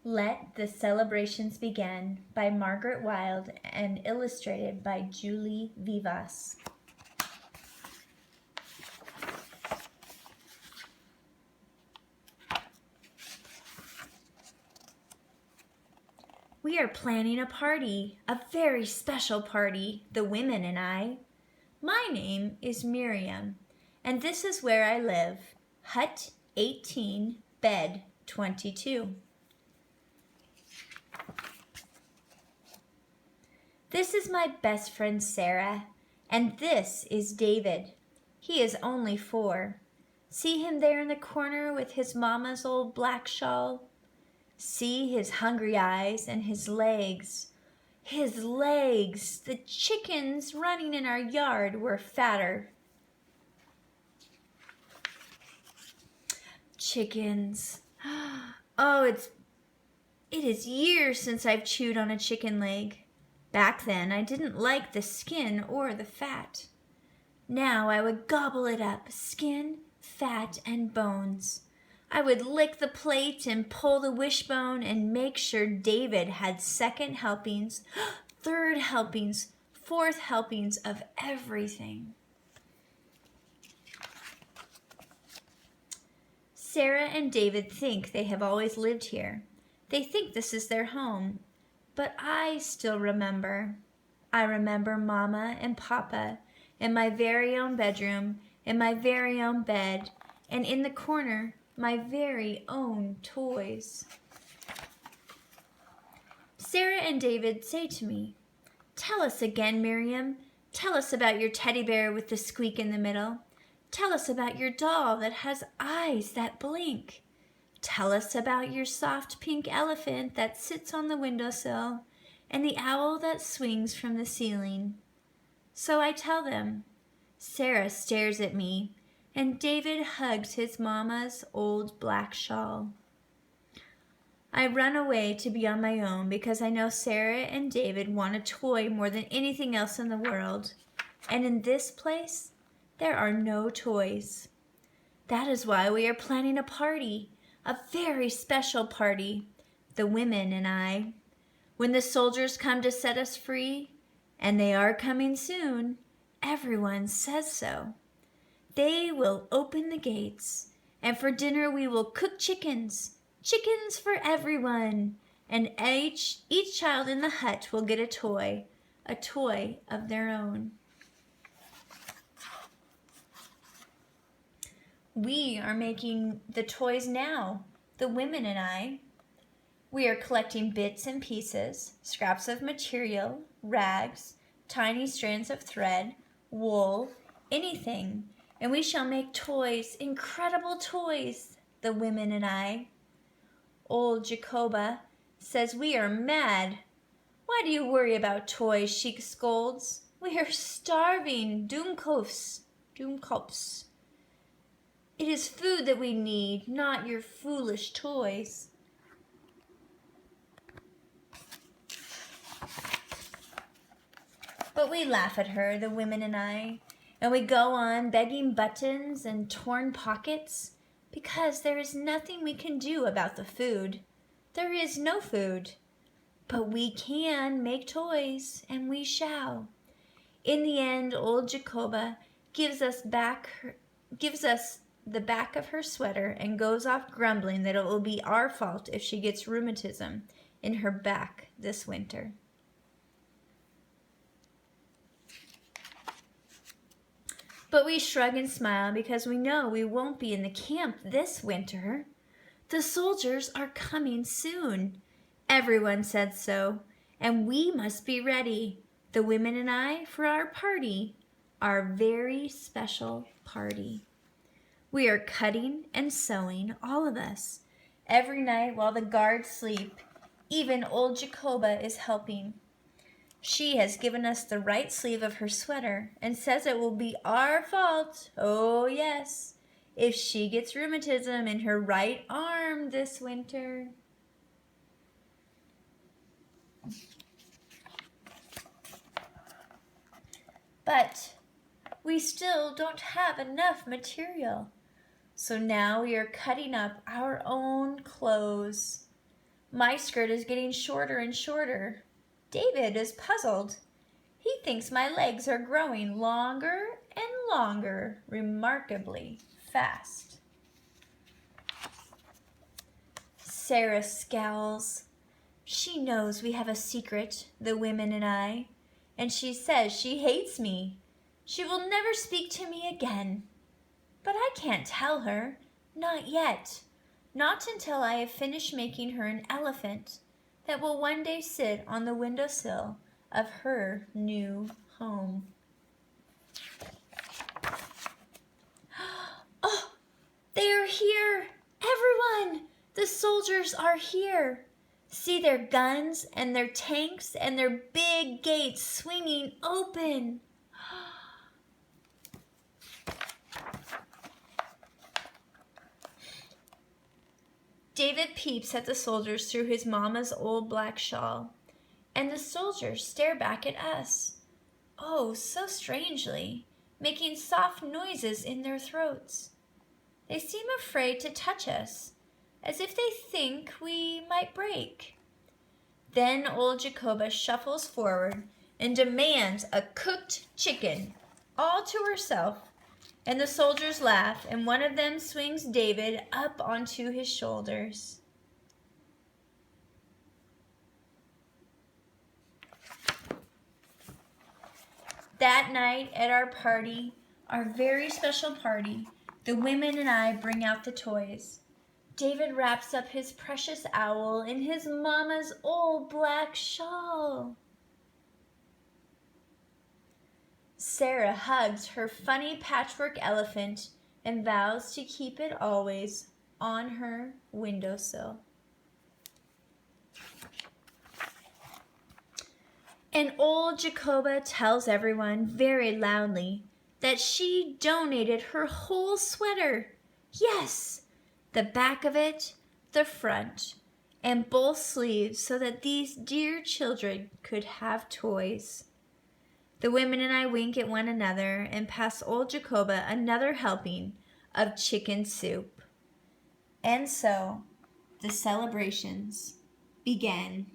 Let the Celebrations Begin by Margaret Wilde and illustrated by Julie Vivas. We are planning a party, a very special party, the women and I. My name is Miriam, and this is where I live, Hut 18, Bed 22. This is my best friend Sarah, and this is David. He is only 4. See him there in the corner with his mama's old black shawl? See his hungry eyes and his legs. His legs! The chickens running in our yard were fatter. Chickens. Oh, it is years since I've chewed on a chicken leg. Back then, I didn't like the skin or the fat. Now I would gobble it up, skin, fat, and bones. I would lick the plate and pull the wishbone and make sure David had second helpings, third helpings, fourth helpings of everything. Sarah and David think they have always lived here. They think this is their home. But I still remember. I remember Mama and Papa in my very own bedroom, in my very own bed, and in the corner, my very own toys. Sarah and David say to me, "Tell us again, Miriam. Tell us about your teddy bear with the squeak in the middle. Tell us about your doll that has eyes that blink. Tell us about your soft pink elephant that sits on the windowsill and the owl that swings from the ceiling." So I tell them. Sarah stares at me, and David hugs his mama's old black shawl. I run away to be on my own because I know Sarah and David want a toy more than anything else in the world. And in this place, there are no toys. That is why we are planning a party. A very special party, the women and I. When the soldiers come to set us free, and they are coming soon, everyone says so. They will open the gates, and for dinner we will cook chickens, chickens for everyone, and each child in the hut will get a toy of their own. We are making the toys now, the women and I. We are collecting bits and pieces, scraps of material, rags, tiny strands of thread, wool, anything, and we shall make toys, incredible toys, the women and I. Old Jacoba says we are mad. "Why do you worry about toys?" she scolds. "We are starving, Doomkops. It is food that we need, not your foolish toys." But we laugh at her, the women and I, and we go on begging buttons and torn pockets because there is nothing we can do about the food. There is no food. But we can make toys, and we shall. In the end, old Jacoba gives us the back of her sweater and goes off grumbling that it will be our fault if she gets rheumatism in her back this winter. But we shrug and smile because we know we won't be in the camp this winter. The soldiers are coming soon. Everyone said so, and we must be ready, the women and I, for our party, our very special party. We are cutting and sewing, all of us. Every night while the guards sleep, even old Jacoba is helping. She has given us the right sleeve of her sweater and says it will be our fault, oh yes, if she gets rheumatism in her right arm this winter. But we still don't have enough material. So now we are cutting up our own clothes. My skirt is getting shorter and shorter. David is puzzled. He thinks my legs are growing longer and longer, remarkably fast. Sarah scowls. She knows we have a secret, the women and I, and she says she hates me. She will never speak to me again. But I can't tell her, not yet, not until I have finished making her an elephant that will one day sit on the windowsill of her new home. Oh, they are here! Everyone! The soldiers are here! See their guns and their tanks and their big gates swinging open. David peeps at the soldiers through his mama's old black shawl, and the soldiers stare back at us. Oh, so strangely, making soft noises in their throats. They seem afraid to touch us, as if they think we might break. Then old Jacoba shuffles forward and demands a cooked chicken, all to herself, and the soldiers laugh, and one of them swings David up onto his shoulders. That night at our party, our very special party, the women and I bring out the toys. David wraps up his precious owl in his mama's old black shawl. Sarah hugs her funny patchwork elephant and vows to keep it always on her windowsill. And old Jacoba tells everyone very loudly that she donated her whole sweater. Yes, the back of it, the front, and both sleeves, so that these dear children could have toys. The women and I wink at one another and pass old Jacoba another helping of chicken soup. And so the celebrations began.